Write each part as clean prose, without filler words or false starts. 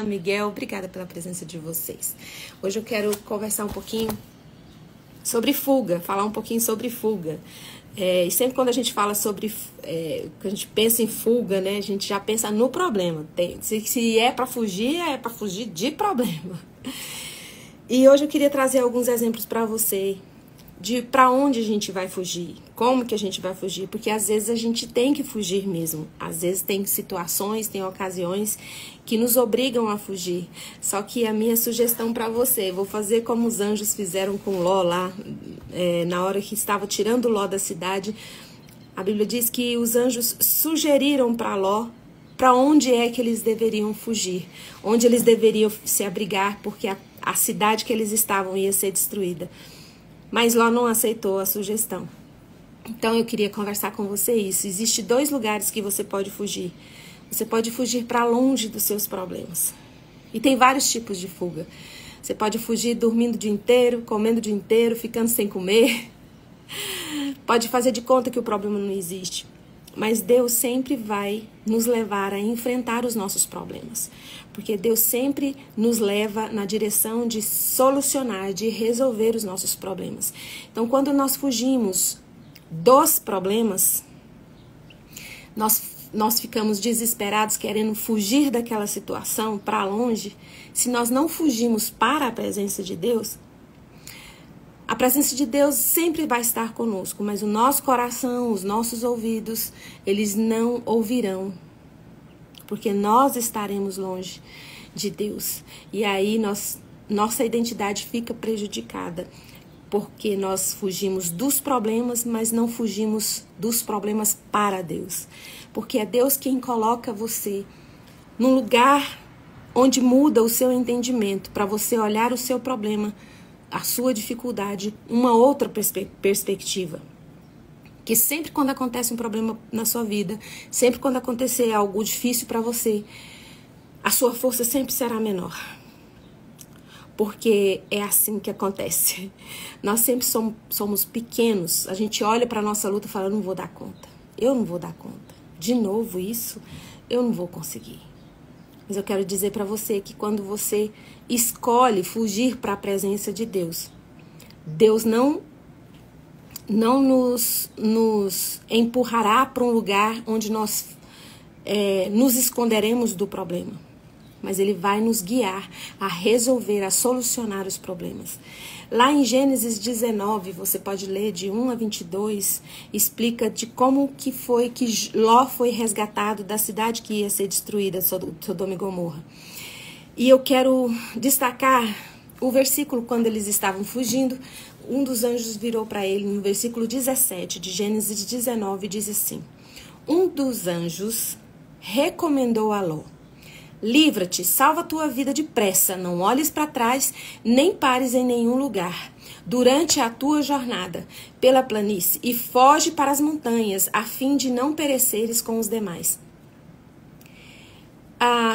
Miguel, obrigada pela presença de vocês. Hoje eu quero conversar um pouquinho sobre fuga, falar um pouquinho sobre fuga. E sempre quando a gente fala sobre, quando a gente pensa em fuga, né, a gente já pensa no problema. Se é para fugir de problema. E hoje eu queria trazer alguns exemplos para você de para onde a gente vai fugir, como que a gente vai fugir, porque às vezes a gente tem que fugir mesmo, às vezes tem situações, tem ocasiões que nos obrigam a fugir. Só que a minha sugestão para você, vou fazer como os anjos fizeram com Ló lá, na hora que estava tirando Ló da cidade. A Bíblia diz que os anjos sugeriram para Ló para onde é que eles deveriam fugir, onde eles deveriam se abrigar, porque a cidade que eles estavam ia ser destruída. Mas Ló não aceitou a sugestão. Então eu queria conversar com você isso. Existem dois lugares que você pode fugir. Você pode fugir para longe dos seus problemas. E tem vários tipos de fuga. Você pode fugir dormindo o dia inteiro, comendo o dia inteiro, ficando sem comer. Pode fazer de conta que o problema não existe. Mas Deus sempre vai nos levar a enfrentar os nossos problemas. Porque Deus sempre nos leva na direção de solucionar, de resolver os nossos problemas. Então, quando nós fugimos dos problemas, nós ficamos desesperados, querendo fugir daquela situação para longe. Se nós não fugimos para a presença de Deus, a presença de Deus sempre vai estar conosco, mas o nosso coração, os nossos ouvidos, eles não ouvirão, porque nós estaremos longe de Deus. E aí nossa identidade fica prejudicada, porque nós fugimos dos problemas, mas não fugimos dos problemas para Deus. Porque é Deus quem coloca você num lugar onde muda o seu entendimento, para você olhar o seu problema, a sua dificuldade, uma outra perspectiva. Que sempre quando acontece um problema na sua vida, sempre quando acontecer algo difícil para você, a sua força sempre será menor. Porque é assim que acontece. Nós sempre somos pequenos. A gente olha para a nossa luta e fala, eu não vou dar conta. Eu não vou dar conta. De novo isso, eu não vou conseguir. Mas eu quero dizer para você que quando você escolhe fugir para a presença de Deus, Deus não nos empurrará para um lugar onde nós nos esconderemos do problema. Mas Ele vai nos guiar a resolver, a solucionar os problemas. Lá em Gênesis 19, você pode ler de 1 a 22, explica de como que foi que Ló foi resgatado da cidade que ia ser destruída, Sodoma e Gomorra. E eu quero destacar o versículo quando eles estavam fugindo. Um dos anjos virou para ele, no versículo 17 de Gênesis 19, diz assim: um dos anjos recomendou a Ló: livra-te, salva tua vida depressa, não olhes para trás, nem pares em nenhum lugar. Durante a tua jornada pela planície, e foge para as montanhas, a fim de não pereceres com os demais.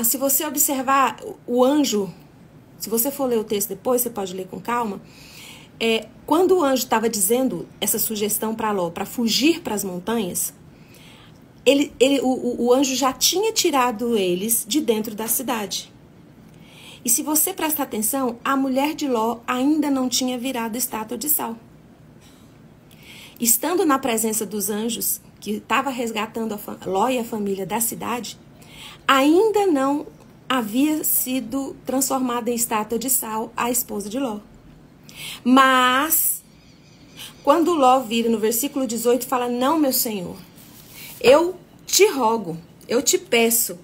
Se você observar o anjo, se você for ler o texto depois, você pode ler com calma. Quando o anjo estava dizendo essa sugestão para Ló, para fugir para as montanhas, o anjo já tinha tirado eles de dentro da cidade. E se você prestar atenção, a mulher de Ló ainda não tinha virado estátua de sal. Estando na presença dos anjos, que estava resgatando Ló e a família da cidade, ainda não havia sido transformada em estátua de sal a esposa de Ló. Mas, quando Ló vira no versículo 18, fala: não, meu senhor, eu te rogo, eu te peço,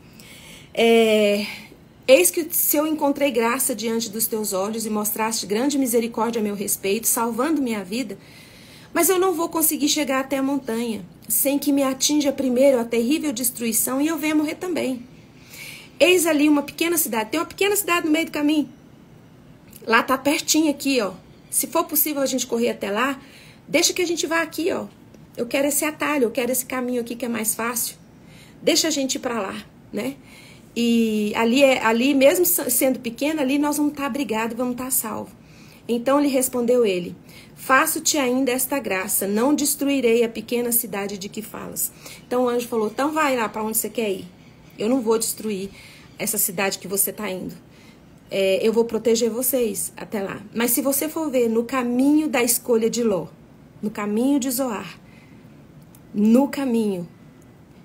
eis que se eu encontrei graça diante dos teus olhos e mostraste grande misericórdia a meu respeito, salvando minha vida, mas eu não vou conseguir chegar até a montanha, sem que me atinja primeiro a terrível destruição e eu venha morrer também. Eis ali uma pequena cidade, tem uma pequena cidade no meio do caminho, lá tá pertinho aqui, ó. Se for possível a gente correr até lá, deixa que a gente vá aqui, ó. Eu quero esse atalho, eu quero esse caminho aqui que é mais fácil. Deixa a gente ir para lá, né? E ali mesmo sendo pequena, ali nós vamos estar abrigados, vamos estar salvos. Então lhe respondeu ele: faço-te ainda esta graça, não destruirei a pequena cidade de que falas. Então o anjo falou: então vai lá para onde você quer ir. Eu não vou destruir essa cidade que você está indo. Eu vou proteger vocês até lá. Mas se você for ver no caminho da escolha de Ló, no caminho de Zoar, no caminho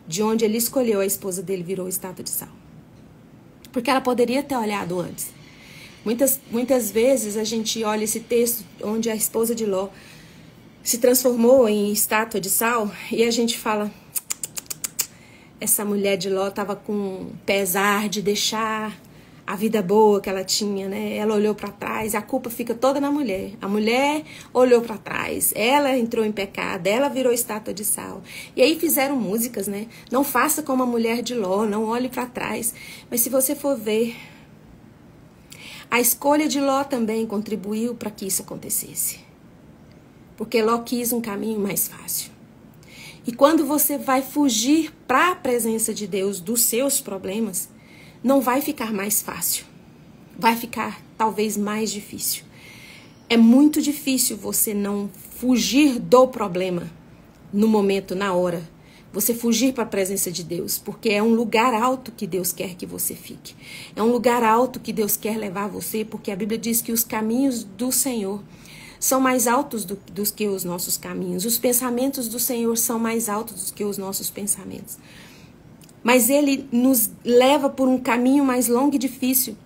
de onde ele escolheu, a esposa dele virou estátua de sal. Porque ela poderia ter olhado antes. Muitas vezes a gente olha esse texto onde a esposa de Ló se transformou em estátua de sal e a gente fala, essa mulher de Ló estava com pesar de deixar a vida boa que ela tinha, né? Ela olhou para trás, a culpa fica toda na mulher. A mulher olhou para trás, ela entrou em pecado, ela virou estátua de sal. E aí fizeram músicas, né? Não faça como a mulher de Ló, não olhe para trás. Mas se você for ver, a escolha de Ló também contribuiu para que isso acontecesse. Porque Ló quis um caminho mais fácil. E quando você vai fugir para a presença de Deus dos seus problemas, não vai ficar mais fácil. Vai ficar talvez mais difícil. É muito difícil você não fugir do problema no momento, na hora. Você fugir para a presença de Deus, porque é um lugar alto que Deus quer que você fique. É um lugar alto que Deus quer levar você, porque a Bíblia diz que os caminhos do Senhor são mais altos do que os nossos caminhos. Os pensamentos do Senhor são mais altos do que os nossos pensamentos. Mas Ele nos leva por um caminho mais longo e difícil,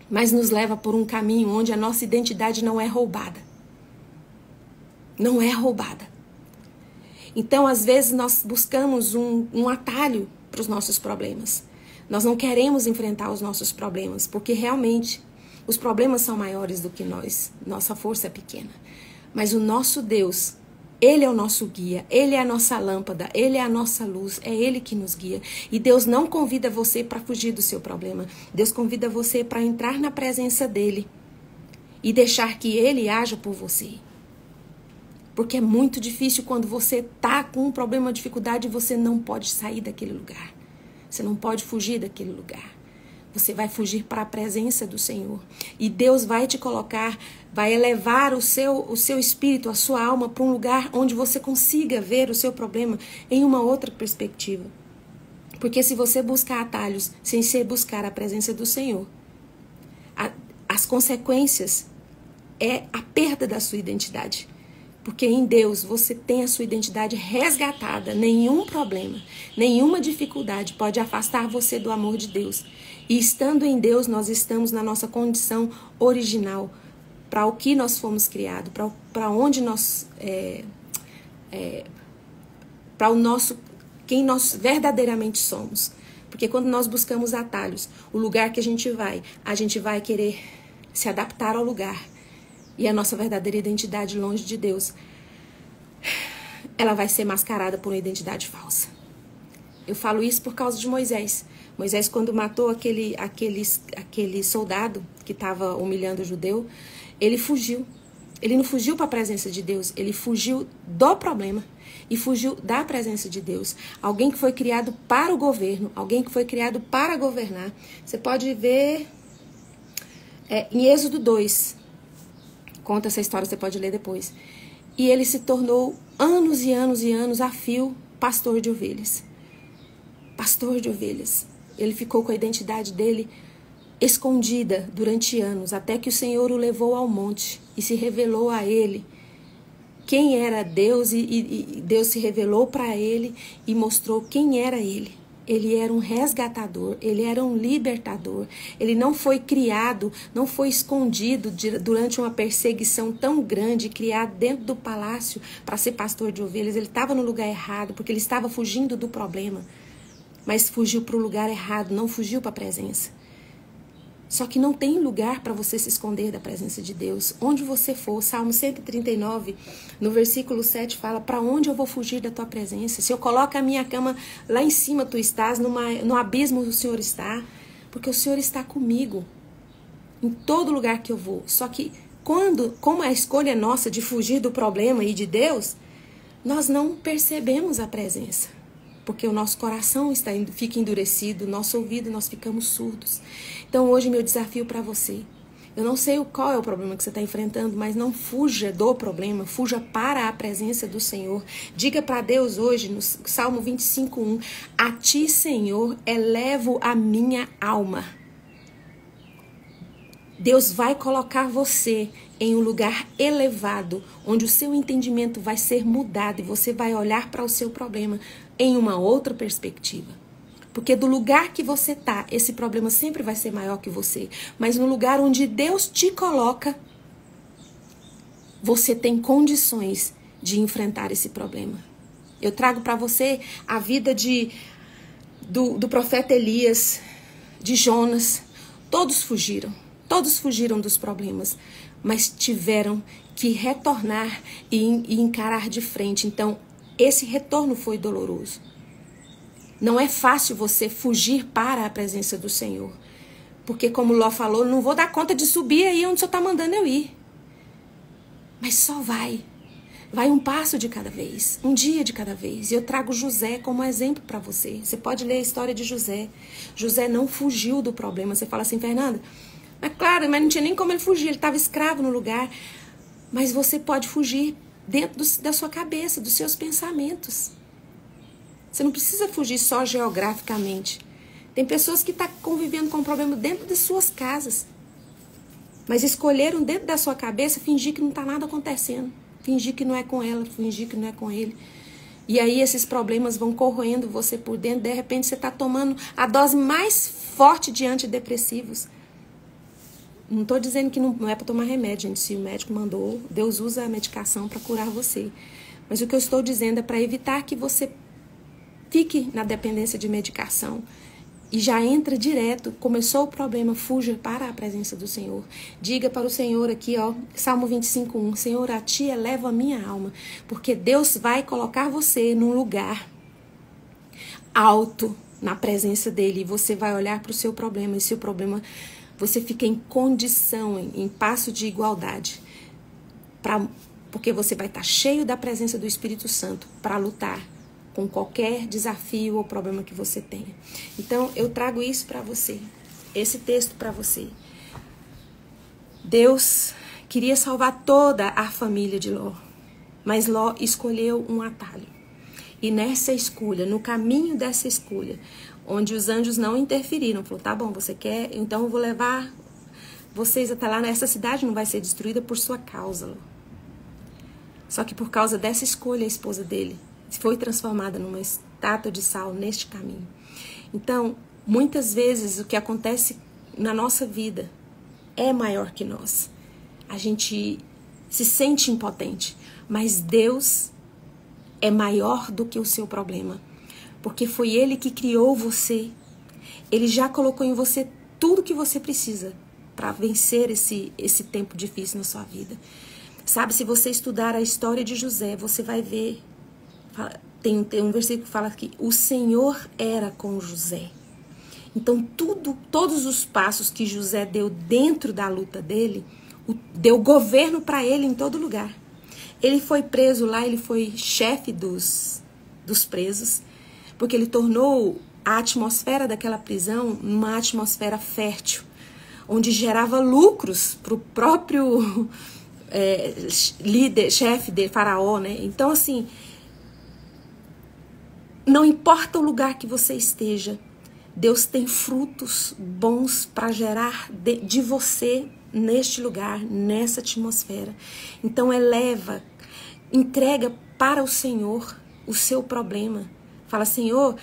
mas nos leva por um caminho onde a nossa identidade não é roubada. Não é roubada. Então, às vezes, nós buscamos um atalho para os nossos problemas. Nós não queremos enfrentar os nossos problemas, porque realmente os problemas são maiores do que nós. Nossa força é pequena. Mas o nosso Deus, Ele é o nosso guia, Ele é a nossa lâmpada, Ele é a nossa luz, é Ele que nos guia. E Deus não convida você para fugir do seu problema. Deus convida você para entrar na presença dEle e deixar que Ele haja por você. Porque é muito difícil quando você está com um problema, uma dificuldade, e você não pode sair daquele lugar. Você não pode fugir daquele lugar. Você vai fugir para a presença do Senhor. E Deus vai te colocar, vai elevar o seu espírito, a sua alma para um lugar onde você consiga ver o seu problema em uma outra perspectiva. Porque se você buscar atalhos sem ser buscar a presença do Senhor, as consequências é a perda da sua identidade. Porque em Deus você tem a sua identidade resgatada. Nenhum problema, nenhuma dificuldade pode afastar você do amor de Deus. E estando em Deus, nós estamos na nossa condição original, para o que nós fomos criados, para onde nós, para o nosso, quem nós verdadeiramente somos. Porque quando nós buscamos atalhos, o lugar que a gente vai querer se adaptar ao lugar. E a nossa verdadeira identidade longe de Deus, ela vai ser mascarada por uma identidade falsa. Eu falo isso por causa de Moisés. Moisés, quando matou aquele soldado que estava humilhando o judeu, ele fugiu. Ele não fugiu para a presença de Deus, ele fugiu do problema e fugiu da presença de Deus. Alguém que foi criado para o governo, alguém que foi criado para governar. Você pode ver em Êxodo 2, conta essa história, você pode ler depois. E ele se tornou anos e anos e anos a fio pastor de ovelhas. Pastor de ovelhas. Ele ficou com a identidade dele escondida durante anos, até que o Senhor o levou ao monte e se revelou a ele quem era Deus, e Deus se revelou para ele e mostrou quem era ele. Ele era um resgatador, ele era um libertador. Ele não foi criado, não foi escondido durante uma perseguição tão grande, criado dentro do palácio para ser pastor de ovelhas. Ele estava no lugar errado, porque ele estava fugindo do problema. Mas fugiu para o lugar errado, não fugiu para a presença. Só que não tem lugar para você se esconder da presença de Deus. Onde você for, Salmo 139, no versículo 7, fala: para onde eu vou fugir da tua presença? Se eu coloco a minha cama lá em cima, tu estás, no abismo o Senhor está, porque o Senhor está comigo em todo lugar que eu vou. Só que como a escolha é nossa de fugir do problema e de Deus, nós não percebemos a presença. Porque o nosso coração fica endurecido, nosso ouvido, nós ficamos surdos. Então hoje meu desafio para você, Eu não sei qual é o problema que você está enfrentando, mas não fuja do problema, fuja para a presença do Senhor. Diga para Deus hoje, no Salmo 25:1, a ti, Senhor, elevo a minha alma. Deus vai colocar você em um lugar elevado, onde o seu entendimento vai ser mudado e você vai olhar para o seu problema em uma outra perspectiva. Porque do lugar que você está, esse problema sempre vai ser maior que você. Mas no lugar onde Deus te coloca, você tem condições de enfrentar esse problema. Eu trago para você a vida do profeta Elias, de Jonas. Todos fugiram dos problemas, mas tiveram que retornar e encarar de frente. Então, esse retorno foi doloroso. Não é fácil você fugir para a presença do Senhor. Porque, como Ló falou, não vou dar conta de subir aí onde o Senhor está mandando eu ir. Mas só vai. Vai um passo de cada vez, um dia de cada vez. E eu trago José como exemplo para você. Você pode ler a história de José. José não fugiu do problema. Você fala assim, Fernanda, mas claro, mas não tinha nem como ele fugir. Ele estava escravo no lugar. Mas você pode fugir dentro da sua cabeça, dos seus pensamentos. Você não precisa fugir só geograficamente. Tem pessoas que estão convivendo com o problema dentro das suas casas. Mas escolheram dentro da sua cabeça fingir que não está nada acontecendo. Fingir que não é com ela, fingir que não é com ele. E aí esses problemas vão corroendo você por dentro. De repente você está tomando a dose mais forte de antidepressivos. Não estou dizendo que não é para tomar remédio, gente. Se o médico mandou, Deus usa a medicação para curar você. Mas o que eu estou dizendo é para evitar que você fique na dependência de medicação e já entra direto. Começou o problema, fuja para a presença do Senhor. Diga para o Senhor aqui, ó, Salmo 25:1, Senhor, a ti elevo a minha alma, porque Deus vai colocar você num lugar alto na presença dele e você vai olhar para o seu problema e seu problema, você fica em condição, em passo de igualdade, porque você vai estar cheio da presença do Espírito Santo para lutar com qualquer desafio ou problema que você tenha. Então, eu trago isso para você, esse texto para você. Deus queria salvar toda a família de Ló, mas Ló escolheu um atalho. E nessa escolha, no caminho dessa escolha, onde os anjos não interferiram, falou, tá bom, você quer, então eu vou levar vocês até lá, essa cidade não vai ser destruída por sua causa, Ló. Só que por causa dessa escolha, a esposa dele foi transformada numa estátua de sal neste caminho. Então, muitas vezes o que acontece na nossa vida é maior que nós. A gente se sente impotente, mas Deus é maior do que o seu problema, porque foi Ele que criou você. Ele já colocou em você tudo que você precisa para vencer esse tempo difícil na sua vida. Sabe, se você estudar a história de José, você vai ver. Tem um versículo que fala que o Senhor era com José. Então, todos os passos que José deu dentro da luta dele, deu governo para ele em todo lugar. Ele foi preso lá, ele foi chefe dos presos, porque ele tornou a atmosfera daquela prisão uma atmosfera fértil, onde gerava lucros para o próprio líder, chefe de Faraó, né? Então, assim, não importa o lugar que você esteja, Deus tem frutos bons para gerar de você neste lugar, nessa atmosfera. Então entrega para o Senhor o seu problema. Fala, Senhor,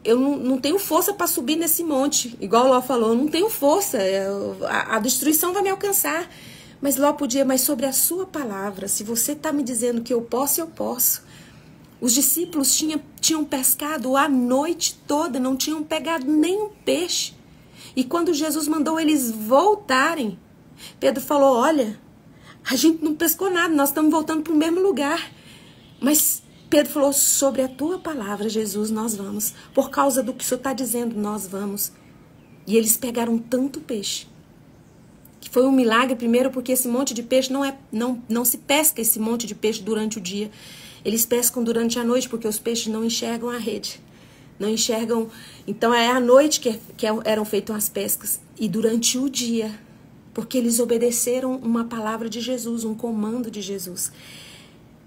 eu não tenho força para subir nesse monte. Igual Ló falou, eu não tenho força, a destruição vai me alcançar. Mas Ló podia, mas sobre a sua palavra, se você está me dizendo que eu posso, eu posso. Os discípulos tinham pescado a noite toda, não tinham pegado nenhum peixe. E quando Jesus mandou eles voltarem, Pedro falou, olha, a gente não pescou nada, nós estamos voltando para o mesmo lugar. Mas Pedro falou, sobre a tua palavra, Jesus, nós vamos. Por causa do que o Senhor está dizendo, nós vamos. E eles pegaram tanto peixe, que foi um milagre, primeiro porque esse monte de peixe não se pesca esse monte de peixe durante o dia. Eles pescam durante a noite, porque os peixes não enxergam a rede. Não enxergam. Então é à noite que eram feitas as pescas. E durante o dia, porque eles obedeceram uma palavra de Jesus, um comando de Jesus.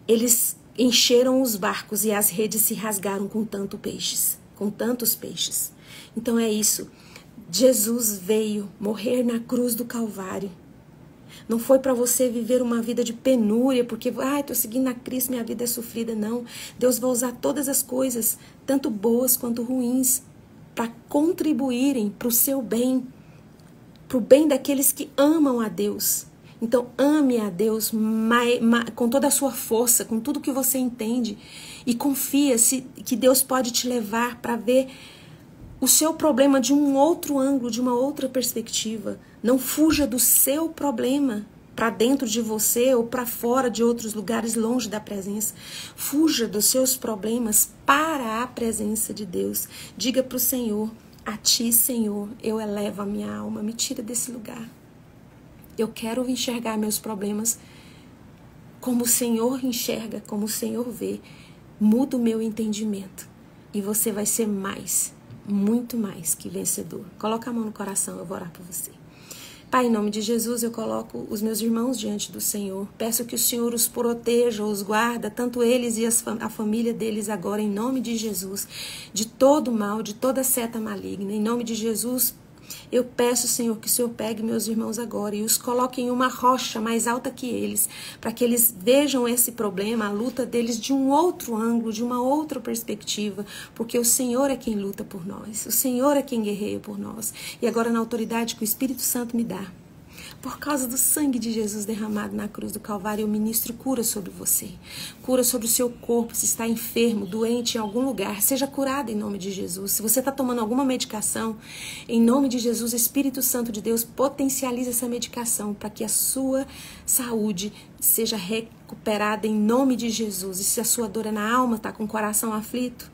Eles encheram os barcos e as redes se rasgaram com tantos peixes. Então é isso. Jesus veio morrer na cruz do Calvário. Não foi para você viver uma vida de penúria, porque, estou seguindo a Cristo, minha vida é sofrida. Não. Deus vai usar todas as coisas, tanto boas quanto ruins, para contribuírem para o seu bem, para o bem daqueles que amam a Deus. Então, ame a Deus com toda a sua força, com tudo que você entende, e confia que Deus pode te levar para ver o seu problema de um outro ângulo, de uma outra perspectiva. Não fuja do seu problema para dentro de você ou para fora de outros lugares longe da presença. Fuja dos seus problemas para a presença de Deus. Diga para o Senhor: a Ti, Senhor, eu elevo a minha alma, me tira desse lugar. Eu quero enxergar meus problemas como o Senhor enxerga, como o Senhor vê. Muda o meu entendimento e você vai ser muito mais que vencedor. Coloca a mão no coração, eu vou orar por você. Pai, em nome de Jesus, eu coloco os meus irmãos diante do Senhor. Peço que o Senhor os proteja, os guarda, tanto eles e a família deles agora, em nome de Jesus, de todo mal, de toda seta maligna. Em nome de Jesus, eu peço, Senhor, que o Senhor pegue meus irmãos agora e os coloque em uma rocha mais alta que eles, para que eles vejam esse problema, a luta deles de um outro ângulo, de uma outra perspectiva, porque o Senhor é quem luta por nós, o Senhor é quem guerreia por nós. E agora, na autoridade que o Espírito Santo me dá, por causa do sangue de Jesus derramado na cruz do Calvário, eu ministro cura sobre você. Cura sobre o seu corpo. Se está enfermo, doente em algum lugar, seja curado em nome de Jesus. Se você está tomando alguma medicação, em nome de Jesus, Espírito Santo de Deus, potencializa essa medicação para que a sua saúde seja recuperada em nome de Jesus. E se a sua dor é na alma, está com o coração aflito,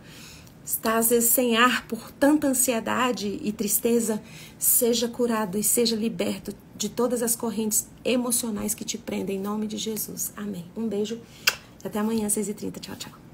está às vezes sem ar por tanta ansiedade e tristeza, seja curado e seja liberto de todas as correntes emocionais que te prendem, em nome de Jesus. Amém. Um beijo. Até amanhã, 6h30. Tchau, tchau.